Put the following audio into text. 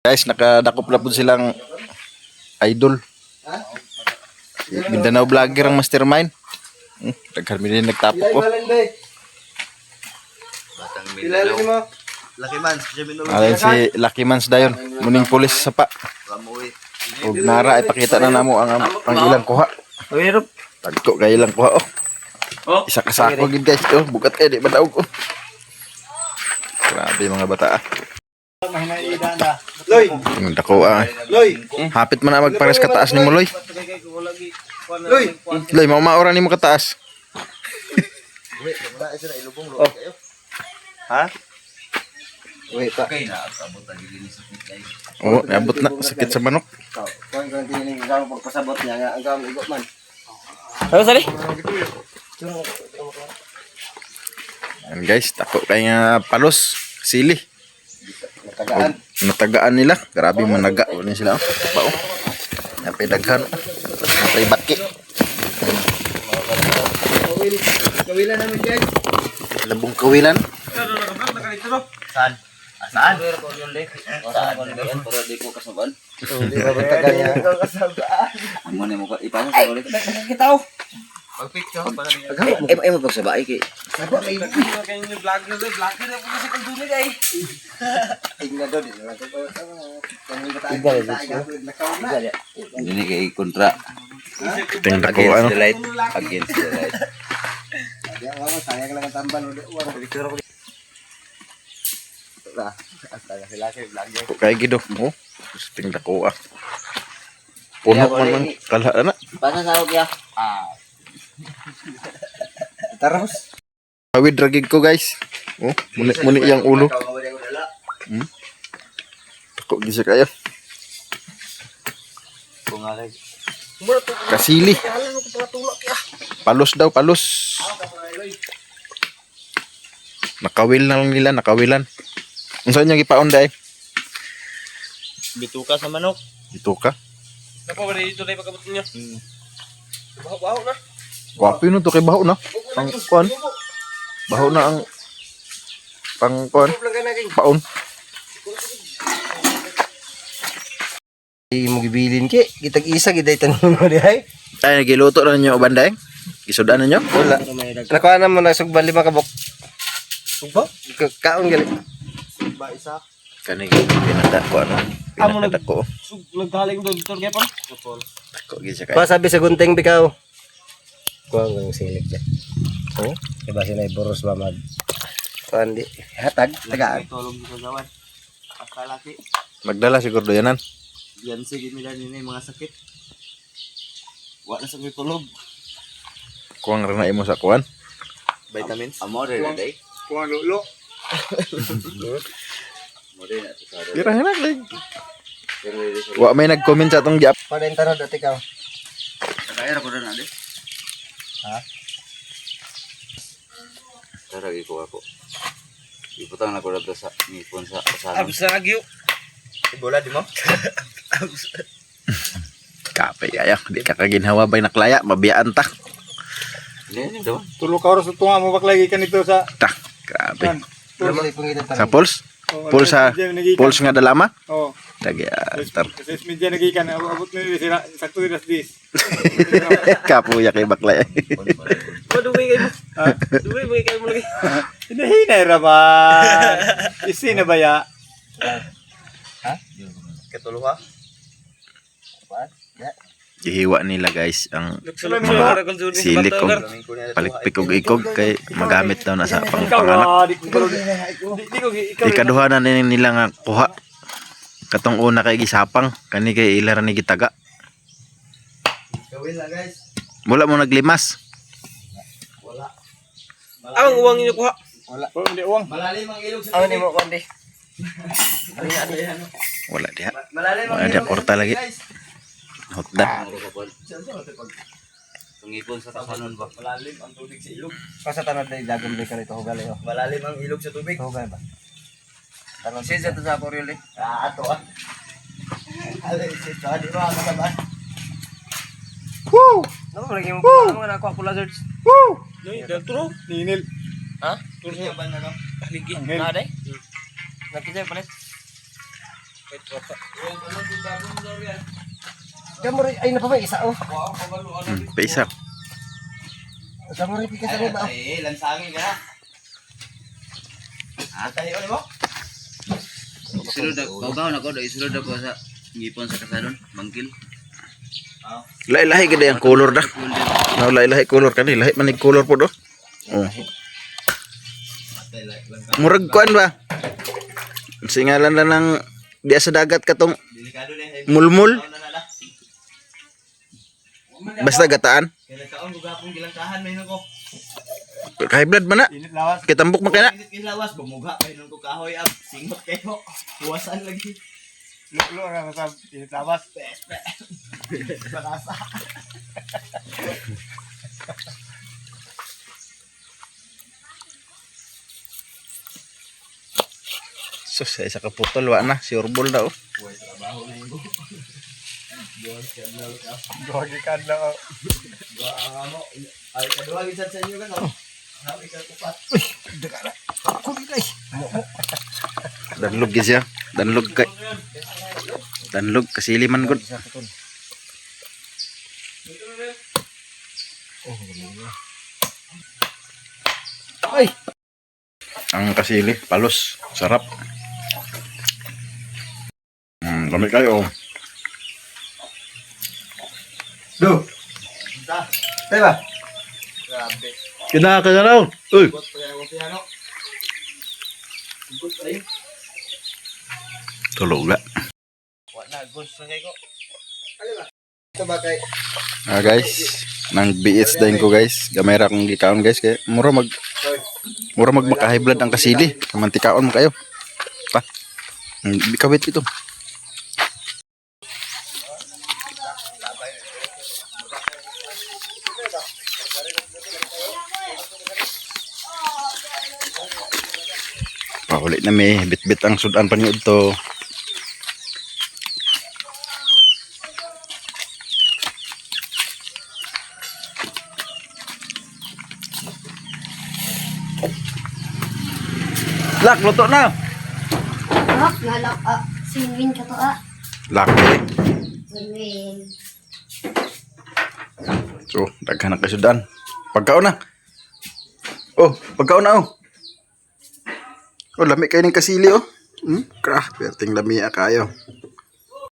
Guys, nakadakop na po silang idol. Mindanao vlogger ang mastermind. Daghan mi din nagtapok ko. Batang Mindanao. Lucky Mans, Alay si Lucky Mans dayon. Muning pulis sa pa. Ramoy. Og nara ipakita na namo ang ilang kuha. Hirap. Tagko kay ilang kuha oh. Oh. Isa ka sako gid guys oh, bugat kay di badaog oh. Grabe mga bata ah. Loy. Dako ah. Loy. Hapit man na magpares ka taas nimo Loy. Loy. Loy, maura nimo ka taas. Oh. Ha? Wait, pa. Okay na, abot na gilin sa pitay. Oh, nabot na sakit sa manok. Kuan kan tining gawang pagpasabot niya nga ang gawang igo man. Ano sali? Yan guys, tako kay nga palos, sili. Natagaan. Natagaan nila. Grabe managa ni sila. Bao. Napay daghan. Napay baki. Kawilan namin guys. Labong kawilan. Saan? Saan? Saan ko niyan para di ko kasaban. Di ba tagaan niya? Amo ni mo ko ipano sa ulit. Kita oh. Pag-picture pa na niya. Ay mo pagsabay kay. Sabo may kayo yung vlogger na po si Kalduni kay. Tingnan do din lang ko. Dini kay kontra. Ting dako ano. light. Against the light. Dia mama sayang lang ang tambal udah uang. Picture ko. Lah, astaga sila kay vlog niya. Ko kay gido. Oh. Ting dako ah. Puno man man kalha na. Basa sa ya. Terus. Awid ragig ko guys. Oh, muni yang ulo. Dako gisa kayo. Bungalay. Kasili. Palos daw, palos. Nakawil na lang nila, nakawilan. Unsa niyo gipaon dai? Bituka sa manok. Ito ka. Nako bali dito lay pagkabot niyo. Baho na. Gwapo yun to kay baho na. Pang kuan. Baho na ang pang kuan. Paon. Ay mo gibilin ki, kitag isa giday tanon mo di ay. Ay nagiluto na niyo uban dai. Gisudan na niyo? Wala. Nakuha na mo na sugban 5 kabok. Sugba? Kaon gali. Sugba isa. Kani pinada ko ano. Pinada ko. Nagdaling do dito kay pa. Ko gisa kay. Pa sabi sa gunting bikaw. Kuha ang silik dyan. Oh, iba sila boros ba mag. Kuan di hatag tagaan. Tulong dito gawan. Pakalaki. Magdala siguro yanan. Yan sige nila din mga sakit. Wa na sa may tulog. Kuang ra na imo sa kuan. Vitamins. Amo rin na day. Kuha lulo. Mo rin ato sa ro. Gira hinak lig. Wa may nag-comment sa atong giap. Pada intaro dati ka. Kaya ko na de. Ha? Taragi ko ako. Iputang na ko dito sa ngipon sa kasama. Abs na agyo. Bola di mo? Kapay ayak, di ka kaginhawa bay naklaya, mabiyaan ta. Hindi, daw. Tulo ka oras tunga mo baklagi ka nito sa Ta, grabe. Wala mo ipungitan Sa pulse? Pulse sa pulse nga dalama? Oh, Dagi tar. sa media nagikan abot ni sila sakto din as this. Kapuya kay bakla. Duwi kayo. Ha? Duwi kayo mo lagi. Hinahinay ra ba? Isi na ba ya? Ha? Katulo ha? Gihiwa nila guys ang mga silikon. Palikpik og ikog kay magamit daw na sa pangpanganak. Ikaduha na nila nga kuha. Katong una kay gisapang, kani kay ilara ni gitaga. Gawin na guys. Mula mo naglimas. Ang uwang niyo kuha. Wala. Oh, hindi uwang. Malalim ang ilog sa tubig. Ano mo kundi? Wala diha. Malalim ang Wala diha porta lagi. Hotdan. Tungipon sa tasanon ba? Malalim ang tubig sa ilog. Pasa tanod na dagom din ka rito hugali oh. Malalim ang ilog sa tubig. Hugali ba? Tanod Since ito sa Koreol eh. ato ah. Ale sito di ba kasabay. Woo! Ano mo lagi mo pa mo na ako lizards. Woo! Nay, dagtro. Ninil. Ha? Turnya ba na no? Ligi. Anghel. Na day. Nakita palit. Gamuri ay na pa may isa oh. Paisak. Gamuri pikas ano ba? Ay, lansangin ka. Tayo mo. Isulod ako, na ko, isulod ako sa ngipon sa kasadon, bangkil. Lahi-lahi gid ang color da. No, lahi-lahi color kani, lahi man ig color po do. Oh. Murag kuan ba? Singalan na ng diya sa dagat katong Delikado na. mulmul. Basta gataan. Kaya kaon ko gapong gilangkahan may ko. High blood man na. Init lawas. Kitambok man kana. Init kilawas bumugha kay nung ko kahoy ab singot kayo. Buwasan lagi. Lulo na sa init lawas. Parasa. So sa isa ka putol wa na si Urbol daw. Buhay trabaho na yun. Gogi ka na. Ano? Ay kadua gid sa inyo kan. Hawi ka kupat. Ako guys. Danlog gid siya. Danlog kasili man gud. Ay, Ang kasili, palos, sarap. Kami kayo. do. Tayo ba? Grabe. Kinaka na raw. Uy. Bot pa yung piano. Bot ay. Tuluga. Wa na gusto kay ko. Ito ba kay? Guys, nang BH din ko guys. Gamay ra kong gikaon guys kay mura maka-high blood ang kasili. Kamantikaon mo kayo. Pa. Bikawit ito. Paulit na may bit-bit ang sudan paniud to. Lak, luto na. Lak, nalak, singwin ka to, Laki. Singwin. So, daghan na kasudan. Pagkaon na. Oh, pagkaon na oh. Oh, lami kayo ng kasili oh. Perting lami kayo.